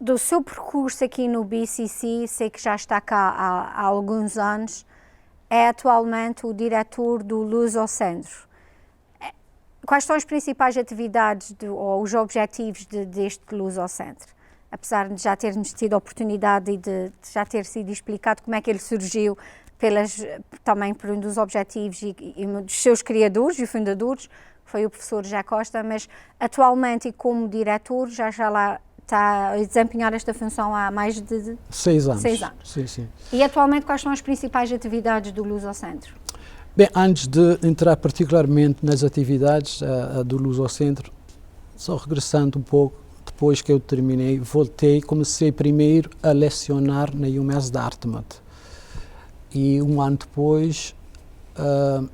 do seu percurso aqui no BCC, sei que já está cá há alguns anos, é atualmente o diretor do Lusocentro. Quais são as principais atividades ou os objetivos deste Lusocentro? Apesar de já termos tido a oportunidade e de já ter sido explicado como é que ele surgiu também por um dos objetivos e dos seus criadores e fundadores, foi o professor José Costa, mas atualmente e como diretor já lá está a desempenhar esta função há mais de 6 anos. 6 anos. Sim, sim. E atualmente quais são as principais atividades do Lusocentro? Bem, antes de entrar particularmente nas atividades do Lusocentro, só regressando um pouco, depois que eu terminei, comecei primeiro a lecionar na UMass Dartmouth. E um ano depois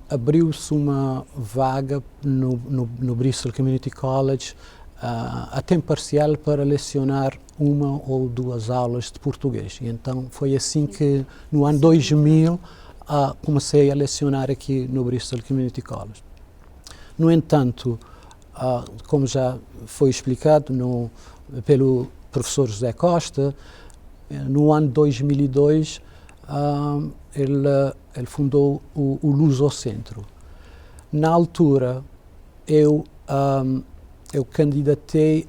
abriu-se uma vaga no Bristol Community College a tempo parcial para lecionar 1 ou 2 aulas de português. E então foi assim que no ano 2000 comecei a lecionar aqui no Bristol Community College. No entanto, como já foi explicado pelo professor José Costa, no ano 2002 ele fundou o Lusocentro. Na altura, eu candidatei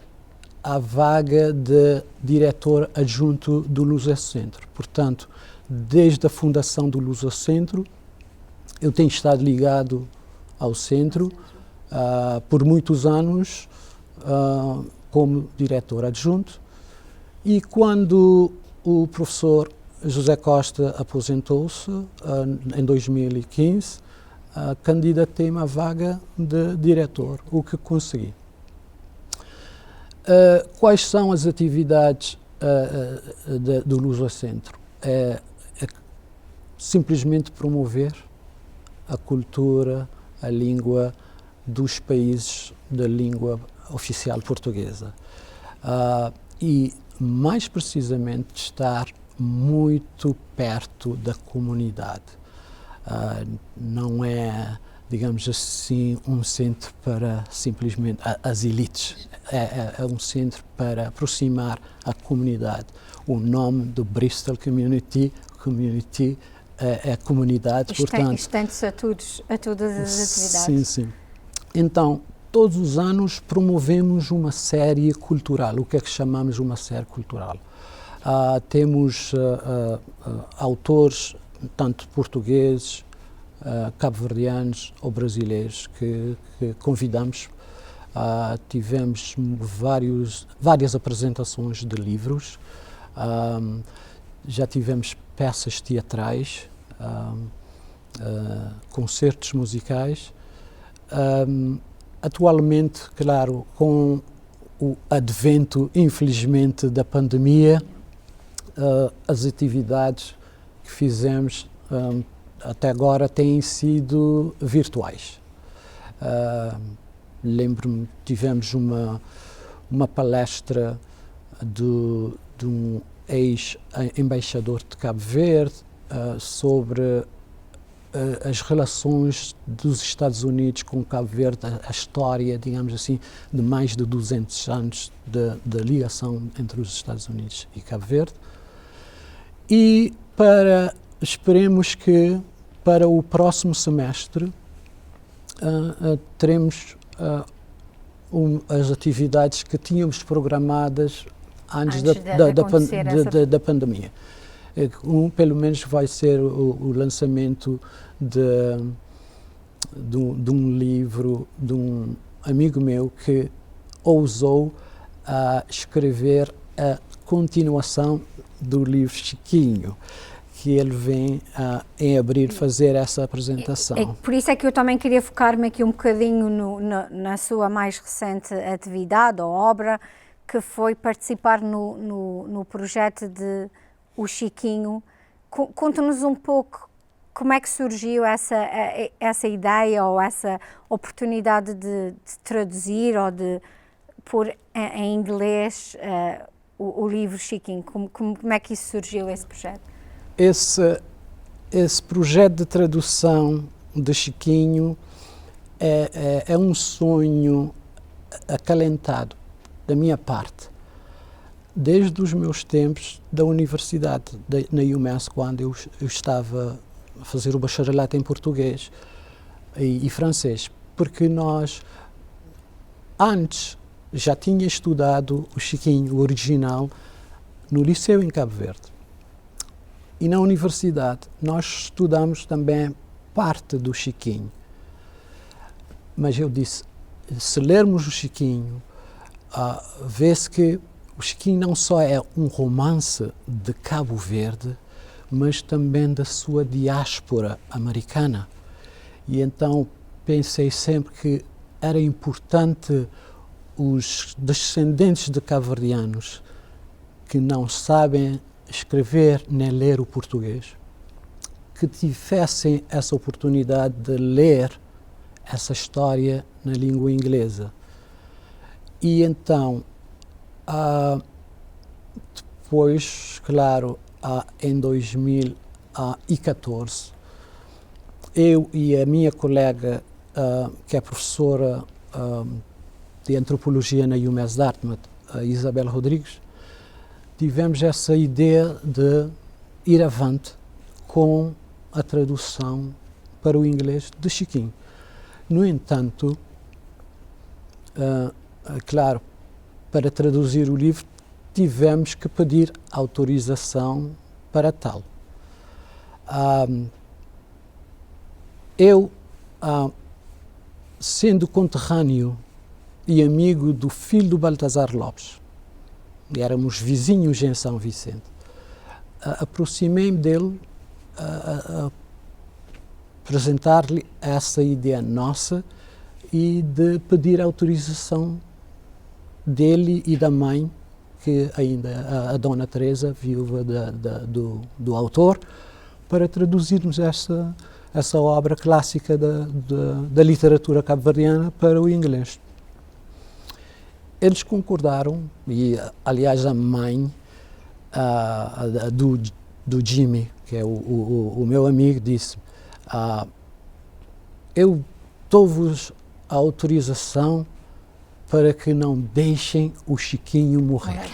à vaga de diretor adjunto do Lusocentro. Portanto, desde a fundação do Lusocentro, eu tenho estado ligado ao centro por muitos anos como diretor adjunto, e quando o professor José Costa aposentou-se em 2015, candidatei-me à vaga de diretor, o que consegui. Quais são as atividades do Lusocentro? Simplesmente promover a cultura, a língua dos países da língua oficial portuguesa. E, mais precisamente, estar muito perto da comunidade. Não é, digamos assim, um centro para simplesmente as elites. É um centro para aproximar a comunidade. O nome do Bristol Community é a comunidade, portanto... Estende-se a todas as atividades. Sim, sim. Então, todos os anos promovemos uma série cultural. O que é que chamamos uma série cultural? Temos autores, tanto portugueses, cabo-verdianos ou brasileiros, que convidamos. Tivemos várias apresentações de livros, já tivemos peças teatrais, concertos musicais. Atualmente, claro, com o advento, infelizmente, da pandemia, as atividades que fizemos até agora têm sido virtuais. Lembro-me, tivemos uma palestra de um ex-embaixador de Cabo Verde sobre as relações dos Estados Unidos com Cabo Verde, a história, digamos assim, de mais de 200 anos de ligação entre os Estados Unidos e Cabo Verde. E esperemos que para o próximo semestre teremos as atividades que tínhamos programadas antes da pandemia. Pelo menos vai ser o lançamento de um livro de um amigo meu que ousou escrever a continuação do livro Chiquinho, que ele vem em abril fazer essa apresentação. Por isso é que eu também queria focar-me aqui um bocadinho na sua mais recente atividade ou obra, que foi participar no projeto de O Chiquinho. Conta-nos um pouco como é que surgiu essa ideia ou essa oportunidade de traduzir ou de pôr em inglês o livro Chiquinho. Como é que isso surgiu, esse projeto? Esse projeto de tradução de Chiquinho é um sonho acalentado da minha parte, desde os meus tempos da universidade, na UMass, quando eu estava a fazer o bacharelato em português e francês, porque nós, antes, já tinha estudado o Chiquinho, o original, no liceu em Cabo Verde. E na universidade nós estudamos também parte do Chiquinho. Mas eu disse, se lermos o Chiquinho, vê-se que o Chiquinho não só é um romance de Cabo Verde, mas também da sua diáspora americana. E então pensei sempre que era importante os descendentes de cabo-verdianos que não sabem escrever nem ler o português, que tivessem essa oportunidade de ler essa história na língua inglesa. E então, depois, claro, em 2014, eu e a minha colega, que é professora de antropologia na UMass Dartmouth, a Isabel Rodrigues, tivemos essa ideia de ir avante com a tradução para o inglês de Chiquinho. No entanto, claro, para traduzir o livro tivemos que pedir autorização para tal. Eu, sendo conterrâneo e amigo do filho do Baltazar Lopes, éramos vizinhos em São Vicente, aproximei-me dele a apresentar-lhe essa ideia nossa e de pedir autorização dele e da mãe, que ainda a Dona Teresa, viúva do autor, para traduzirmos essa obra clássica da literatura cabo-verdiana para o inglês. Eles concordaram, e aliás a mãe do Jimmy, que é o meu amigo, disse: eu dou-vos a autorização para que não deixem o Chiquinho morrer.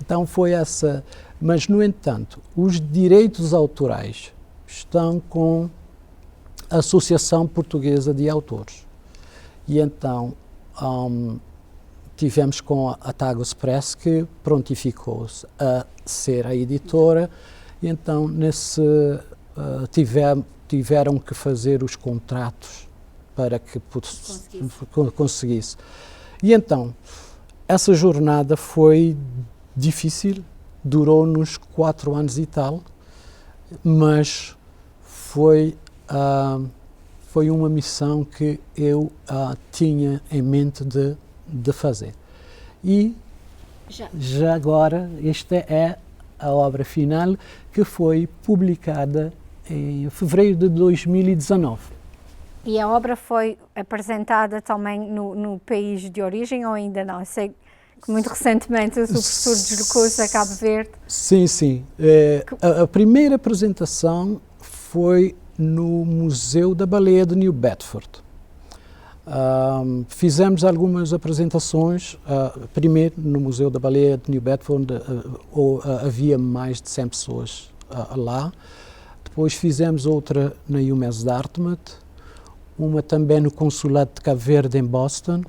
Então foi essa. Mas, no entanto, os direitos autorais estão com a Associação Portuguesa de Autores. E então tivemos com a Tagus Press, que prontificou-se a ser a editora, e então tiveram que fazer os contratos para que conseguisse. E então, essa jornada foi difícil, durou-nos 4 anos e tal, mas foi uma missão que eu tinha em mente de fazer. E já agora, esta é a obra final, que foi publicada em fevereiro de 2019. E a obra foi apresentada também no país de origem ou ainda não? Sei que muito recentemente o professor deslocou-se a Cabo Verde. Sim, sim. A primeira apresentação foi no Museu da Baleia de New Bedford. Fizemos algumas apresentações, primeiro no Museu da Baleia de New Bedford, havia mais de 100 pessoas lá. Depois fizemos outra na UMass Dartmouth, uma também no Consulado de Cabo Verde, em Boston.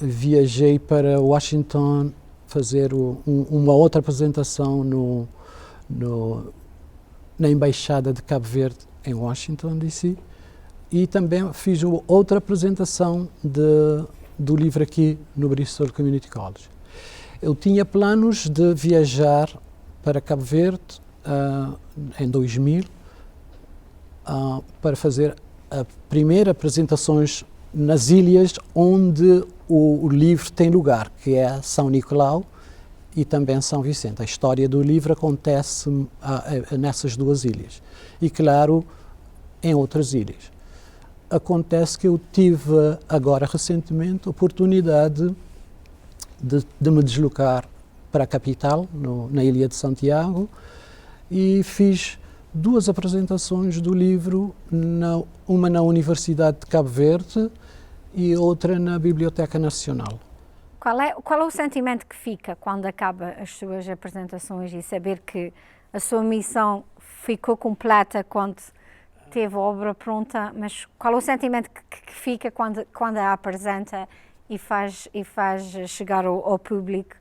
Viajei para Washington fazer uma outra apresentação na Embaixada de Cabo Verde, em Washington, D.C. E também fiz outra apresentação do livro aqui no Bristol Community College. Eu tinha planos de viajar para Cabo Verde em 2000, para fazer a primeira apresentações nas ilhas onde o livro tem lugar, que é São Nicolau e também São Vicente. A história do livro acontece nessas 2 ilhas e, claro, em outras ilhas. Acontece que eu tive agora recentemente a oportunidade de me deslocar para a capital, na Ilha de Santiago, e fiz 2 apresentações do livro, uma na Universidade de Cabo Verde e outra na Biblioteca Nacional. Qual é o sentimento que fica quando acaba as suas apresentações e saber que a sua missão ficou completa quando teve a obra pronta, mas qual é o sentimento que fica quando a apresenta e faz chegar ao público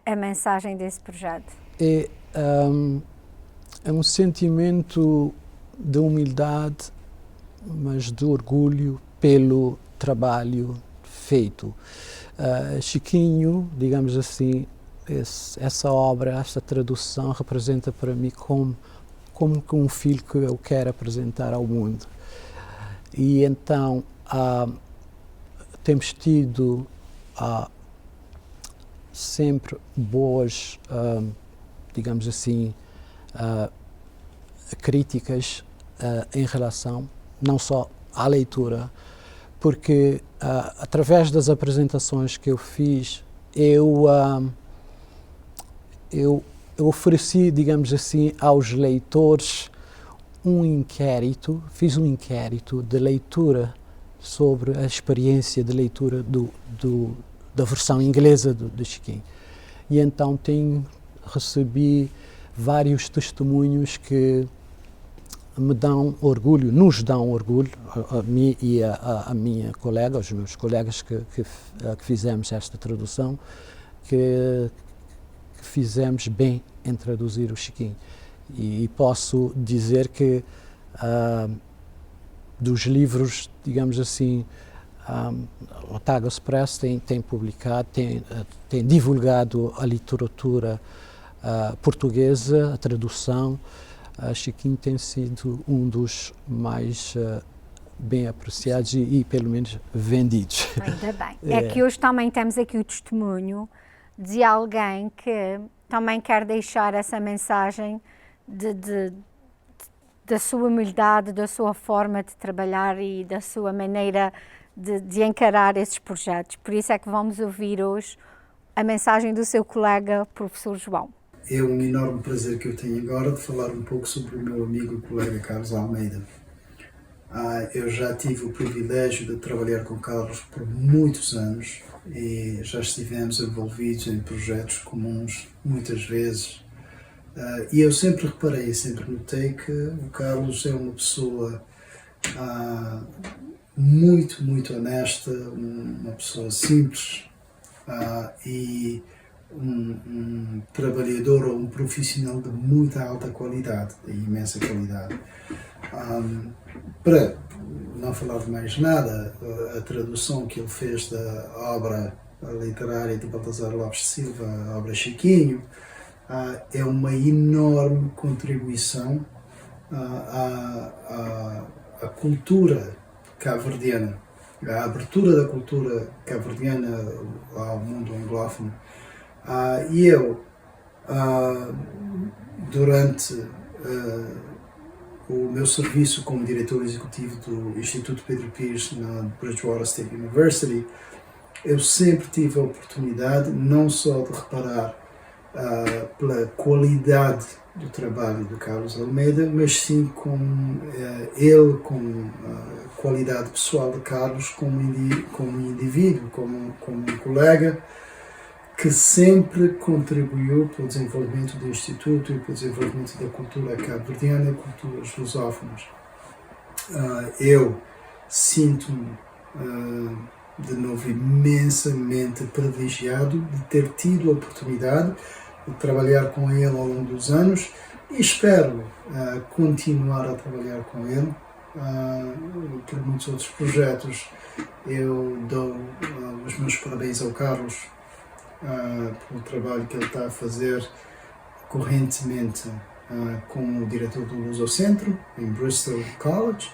a mensagem desse projeto? É um sentimento de humildade, mas de orgulho pelo trabalho feito. Chiquinho, digamos assim, essa obra, essa tradução representa para mim como um filho que eu quero apresentar ao mundo. E então temos tido sempre boas, digamos assim, críticas em relação não só à leitura, porque através das apresentações que eu fiz, eu ofereci, digamos assim, aos leitores fiz um inquérito de leitura sobre a experiência de leitura da versão inglesa do Chiquinho. E então recebi vários testemunhos que me dão orgulho, nos dão orgulho, a mim e a minha colega, os meus colegas que fizemos esta tradução, que fizemos bem em traduzir o Chiquinho. E posso dizer que dos livros, digamos assim, o Tagus Press tem publicado, tem divulgado a literatura portuguesa, a tradução. Chiquinho tem sido um dos mais bem apreciados e pelo menos vendidos. Ainda bem. É que hoje também temos aqui o testemunho de alguém que também quer deixar essa mensagem da sua humildade, da sua forma de trabalhar e da sua maneira de encarar esses projetos. Por isso é que vamos ouvir hoje a mensagem do seu colega, professor João. É um enorme prazer que eu tenho agora de falar um pouco sobre o meu amigo e colega Carlos Almeida. Eu já tive o privilégio de trabalhar com Carlos por muitos anos e já estivemos envolvidos em projetos comuns muitas vezes. E eu sempre reparei, sempre notei que o Carlos é uma pessoa muito, muito honesta, uma pessoa simples e um trabalhador ou um profissional de muita alta qualidade, de imensa qualidade. Para não falar de mais nada, a tradução que ele fez da obra literária de Baltasar Lopes de Silva, a obra Chiquinho, é uma enorme contribuição à cultura cabo-verdiana, à abertura da cultura cabo-verdiana ao mundo anglófono. E eu, durante o meu serviço como diretor executivo do Instituto Pedro Pires na Bridgewater State University, eu sempre tive a oportunidade não só de reparar pela qualidade do trabalho do Carlos Almeida, mas sim com a qualidade pessoal de Carlos como indivíduo, como um colega que sempre contribuiu para o desenvolvimento do Instituto e para o desenvolvimento da cultura cabo-verdiana e culturas lusófonas. Eu sinto-me, de novo, imensamente privilegiado de ter tido a oportunidade de trabalhar com ele ao longo dos anos e espero continuar a trabalhar com ele por muitos outros projetos. Eu dou os meus parabéns ao Carlos pelo trabalho que ele está a fazer correntemente como diretor do Lusocentro em Bristol College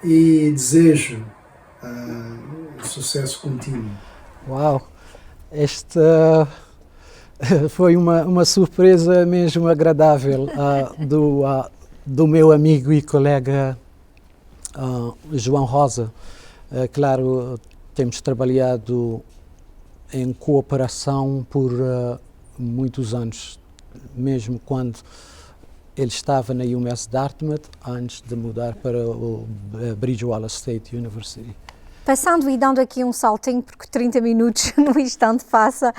e desejo sucesso contínuo. Uau! Esta foi uma surpresa mesmo agradável do meu amigo e colega João Rosa. Claro, temos trabalhado em cooperação por muitos anos, mesmo quando ele estava na UMass Dartmouth, antes de mudar para o Bridgewater State University. Passando e dando aqui um saltinho, porque 30 minutos no instante passa,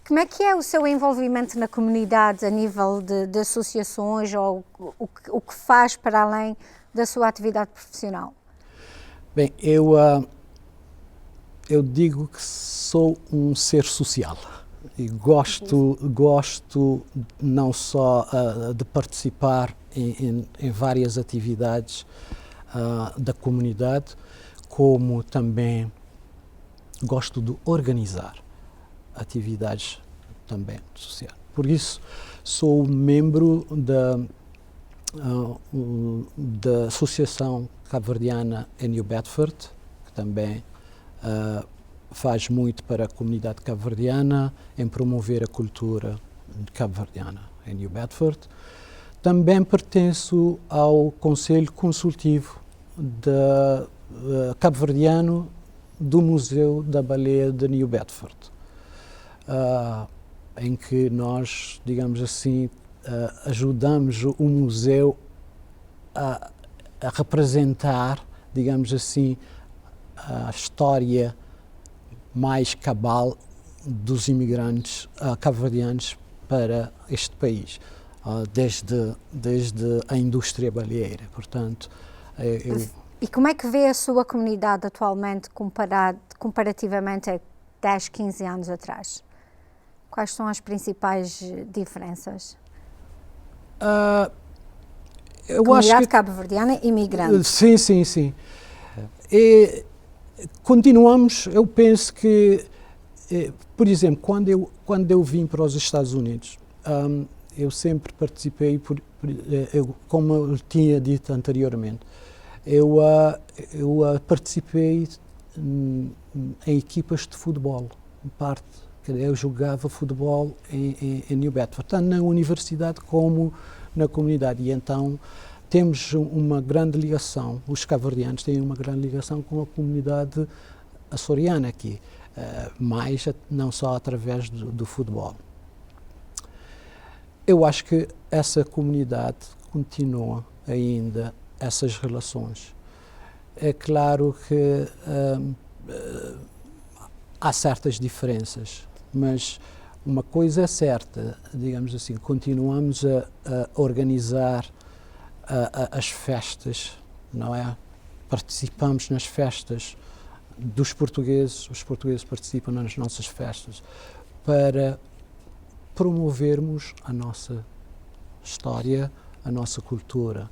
como é que é o seu envolvimento na comunidade a nível de associações ou o que faz para além da sua atividade profissional? Bem, eu digo que sou um ser social e gosto não só de participar em várias atividades da comunidade, como também gosto de organizar atividades também sociais. Por isso, sou membro da Associação Cabo-Verdiana em New Bedford, que também faz muito para a comunidade cabo-verdiana em promover a cultura cabo-verdiana em New Bedford. Também pertenço ao Conselho Consultivo cabo-verdiano do Museu da Baleia de New Bedford, em que nós, digamos assim, ajudamos o museu a representar, digamos assim, a história mais cabal dos imigrantes cabo-verdianos para este país, desde a indústria baleeira. Portanto, E como é que vê a sua comunidade atualmente comparativamente a 10, 15 anos atrás? Quais são as principais diferenças? Comunidade cabo-verdiana imigrante. Sim. E continuamos, eu penso que, por exemplo, quando eu vim para os Estados Unidos, eu sempre participei, como eu tinha dito anteriormente, eu participei em equipas de futebol, eu jogava futebol em New Bedford, tanto na universidade como na comunidade, e então temos uma grande ligação, os cabo-verdianos têm uma grande ligação com a comunidade açoriana aqui, mas não só através do futebol. Eu acho que essa comunidade continua ainda essas relações. É claro que há certas diferenças, mas uma coisa é certa, digamos assim, continuamos a organizar as festas, não é? Participamos nas festas dos portugueses, os portugueses participam nas nossas festas para promovermos a nossa história, a nossa cultura,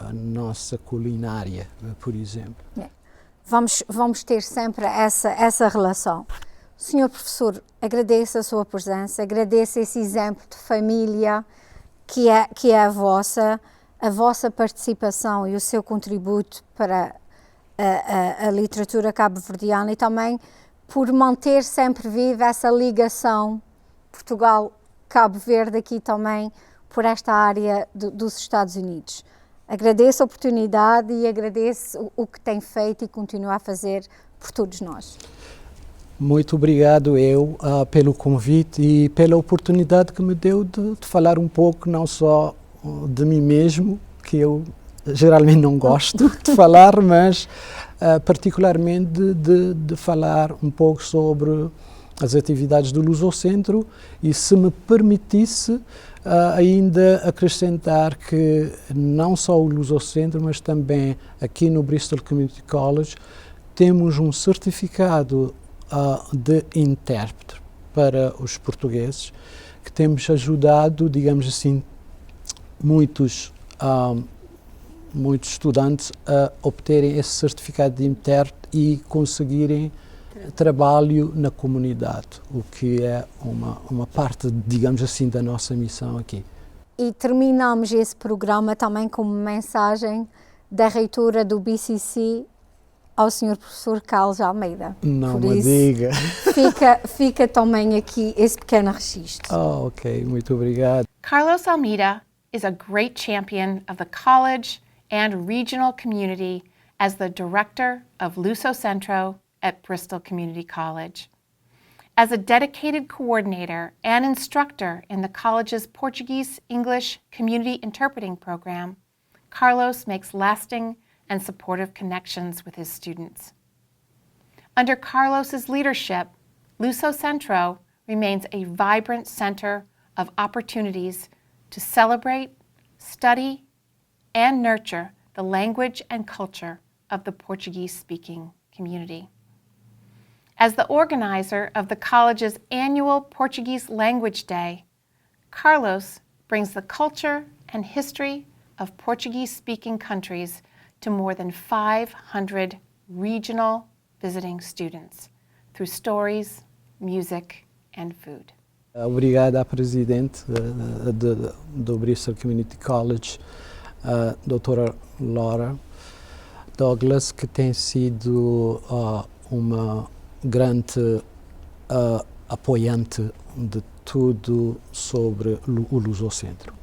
a nossa culinária, por exemplo. Vamos ter sempre essa relação. Senhor professor, agradeço a sua presença, agradeço esse exemplo de família que é a vossa participação e o seu contributo para a literatura cabo-verdiana e também por manter sempre viva essa ligação Portugal-Cabo Verde aqui também por esta área dos Estados Unidos. Agradeço a oportunidade e agradeço o que tem feito e continua a fazer por todos nós. Muito obrigado pelo convite e pela oportunidade que me deu de falar um pouco não só de mim mesmo, que eu geralmente não gosto de falar, mas particularmente de falar um pouco sobre as atividades do Lusocentro e, se me permitisse, ainda acrescentar que não só o Lusocentro, mas também aqui no Bristol Community College temos um certificado de intérprete para os portugueses, que temos ajudado, digamos assim, muitos estudantes a obterem esse certificado de intérprete e conseguirem trabalho na comunidade, o que é uma parte, digamos assim, da nossa missão aqui. E terminamos esse programa também com uma mensagem da reitora do BCC ao Sr. Professor Carlos Almeida. Não me diga. Fica também aqui esse pequeno registro. Ok, muito obrigado. Carlos Almeida is a great champion of the college and regional community as the director of Lusocentro at Bristol Community College. As a dedicated coordinator and instructor in the college's Portuguese-English community interpreting program, Carlos makes lasting and supportive connections with his students. Under Carlos's leadership, Luso Centro remains a vibrant center of opportunities to celebrate, study, and nurture the language and culture of the Portuguese-speaking community. As the organizer of the college's annual Portuguese Language Day, Carlos brings the culture and history of Portuguese-speaking countries to more than 500 regional visiting students through stories, music, and food. Obrigado à Presidente do Bristol Community College, a doutora Laura Douglas, que tem sido uma grande apoiante de tudo sobre o Luso Centro.